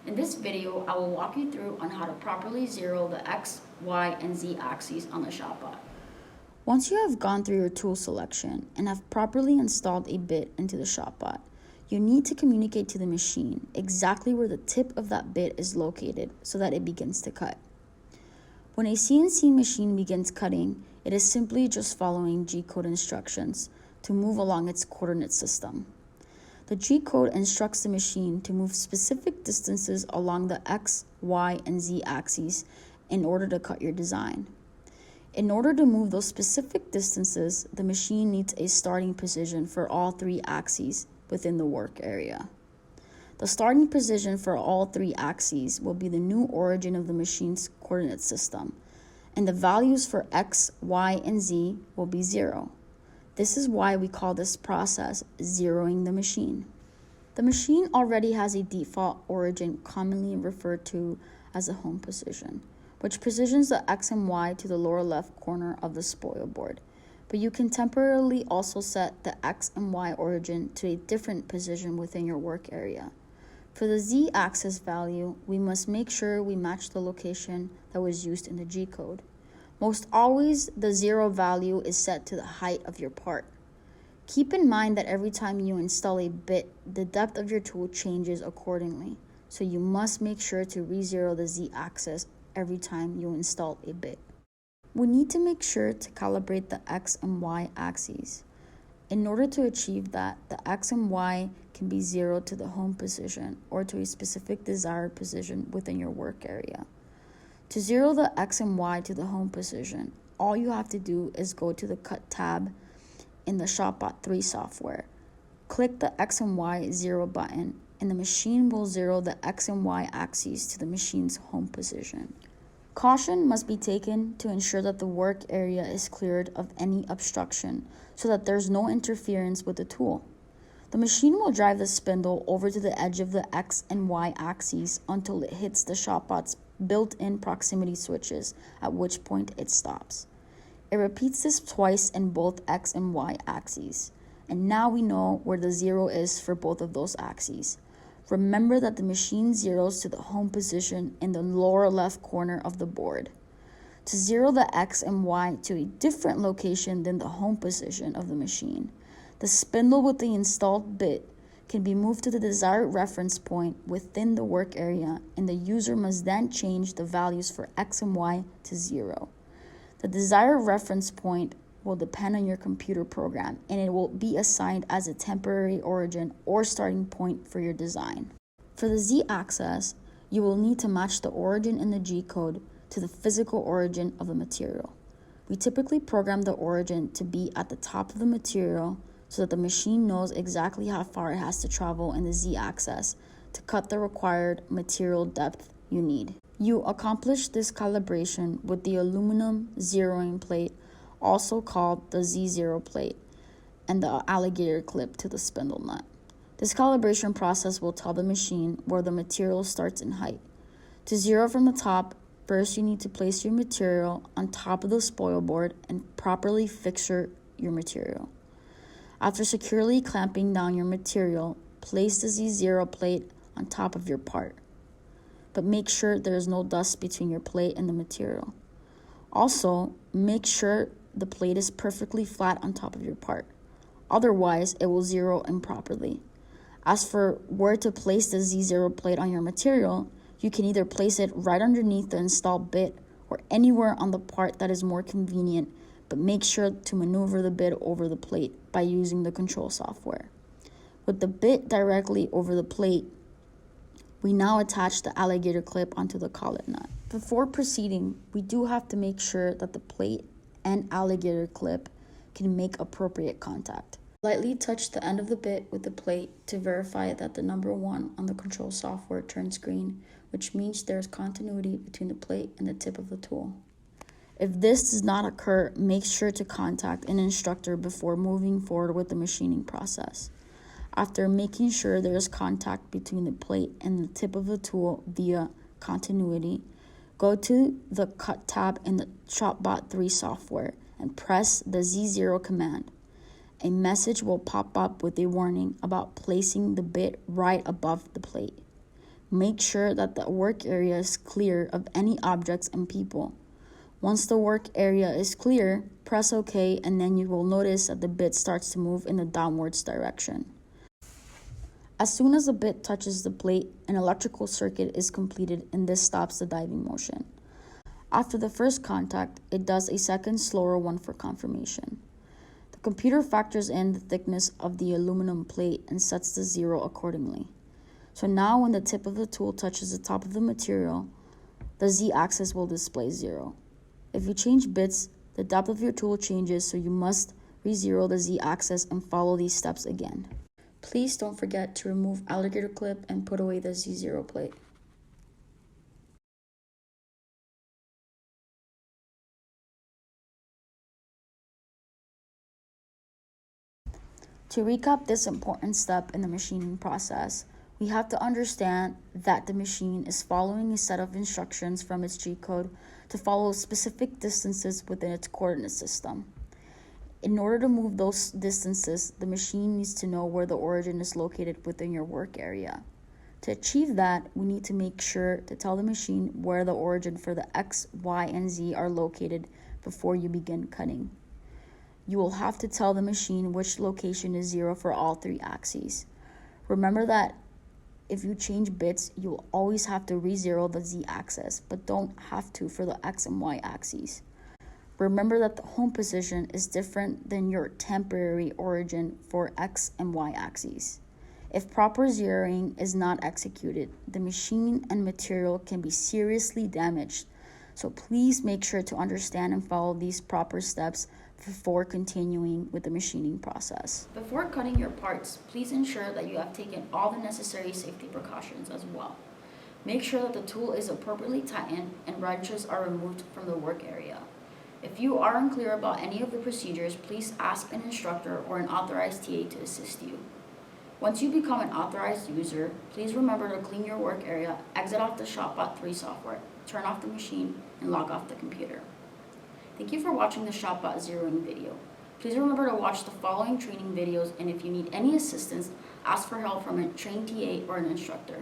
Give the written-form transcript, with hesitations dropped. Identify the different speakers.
Speaker 1: In this video, I will walk you through on how to properly zero the X, Y, and Z axes on the ShopBot. Once you have gone through your tool selection and have properly installed a bit into the ShopBot, you need to communicate to the machine exactly where the tip of that bit is located so that it begins to cut. When a CNC machine begins cutting, it is simply just following G-code instructions to move along its coordinate system. The G-code instructs the machine to move specific distances along the X, Y, and Z axes in order to cut your design. In order to move those specific distances, the machine needs a starting position for all three axes within the work area. The starting position for all three axes will be the new origin of the machine's coordinate system, and the values for X, Y, and Z will be 0. This is why we call this process zeroing the machine. The machine already has a default origin commonly referred to as a home position, which positions the X and Y to the lower left corner of the spoil board. But you can temporarily also set the X and Y origin to a different position within your work area. For the Z axis value, we must make sure we match the location that was used in the G code. Most always, the 0 value is set to the height of your part. Keep in mind that every time you install a bit, the depth of your tool changes accordingly, so you must make sure to re-zero the Z axis every time you install a bit. We need to make sure to calibrate the X and Y axes. In order to achieve that, the X and Y can be zeroed to the home position or to a specific desired position within your work area. To zero the X and Y to the home position, all you have to do is go to the Cut tab in the ShopBot 3 software. Click the X and Y zero button, and the machine will zero the X and Y axes to the machine's home position. Caution must be taken to ensure that the work area is cleared of any obstruction so that there's no interference with the tool. The machine will drive the spindle over to the edge of the X and Y axes until it hits the ShopBot's built-in proximity switches, at which point it stops. It repeats this twice in both X and Y axes, and now we know where the 0 is for both of those axes. Remember that the machine zeroes to the home position in the lower left corner of the board. To zero the X and Y to a different location than the home position of the machine, the spindle with the installed bit can be moved to the desired reference point within the work area, and the user must then change the values for X and Y to 0. The desired reference point will depend on your computer program, and it will be assigned as a temporary origin or starting point for your design. For the Z axis, you will need to match the origin in the G code to the physical origin of the material. We typically program the origin to be at the top of the material so that the machine knows exactly how far it has to travel in the Z axis to cut the required material depth you need. You accomplish this calibration with the aluminum zeroing plate, also called the Z0 plate, and the alligator clip to the spindle nut. This calibration process will tell the machine where the material starts in height. To zero from the top, first you need to place your material on top of the spoil board and properly fixture your material. After securely clamping down your material, place the Z0 plate on top of your part, but make sure there is no dust between your plate and the material. Also, make sure the plate is perfectly flat on top of your part. Otherwise, it will zero improperly. As for where to place the Z0 plate on your material, you can either place it right underneath the installed bit or anywhere on the part that is more convenient, but make sure to maneuver the bit over the plate by using the control software. With the bit directly over the plate, we now attach the alligator clip onto the collet nut. Before proceeding, we do have to make sure that the plate and alligator clip can make appropriate contact. Lightly touch the end of the bit with the plate to verify that the number 1 on the control software turns green, which means there is continuity between the plate and the tip of the tool. If this does not occur, make sure to contact an instructor before moving forward with the machining process. After making sure there is contact between the plate and the tip of the tool via continuity, go to the Cut tab in the ShopBot 3 software and press the Z0 command. A message will pop up with a warning about placing the bit right above the plate. Make sure that the work area is clear of any objects and people. Once the work area is clear, press OK, and then you will notice that the bit starts to move in the downwards direction. As soon as the bit touches the plate, an electrical circuit is completed, and this stops the diving motion. After the first contact, it does a second slower one for confirmation. The computer factors in the thickness of the aluminum plate and sets the 0 accordingly. So now when the tip of the tool touches the top of the material, the Z-axis will display 0. If you change bits, the depth of your tool changes, so you must re-zero the Z-axis and follow these steps again. Please don't forget to remove alligator clip and put away the Z0 plate. To recap this important step in the machining process, we have to understand that the machine is following a set of instructions from its G-code to follow specific distances within its coordinate system. In order to move those distances, the machine needs to know where the origin is located within your work area. To achieve that, we need to make sure to tell the machine where the origin for the X, Y, and Z are located before you begin cutting. You will have to tell the machine which location is 0 for all 3 axes. Remember that if you change bits, you will always have to re-zero the Z-axis, but don't have to for the X and Y axes. Remember that the home position is different than your temporary origin for X and Y axes. If proper zeroing is not executed, the machine and material can be seriously damaged. So please make sure to understand and follow these proper steps before continuing with the machining process. Before cutting your parts, please ensure that you have taken all the necessary safety precautions as well. Make sure that the tool is appropriately tightened and wrenches are removed from the work area. If you are unclear about any of the procedures, please ask an instructor or an authorized TA to assist you. Once you become an authorized user, please remember to clean your work area, exit off the ShopBot 3 software, turn off the machine, and log off the computer. Thank you for watching the ShopBot zeroing video. Please remember to watch the following training videos, and if you need any assistance, ask for help from a trained TA or an instructor.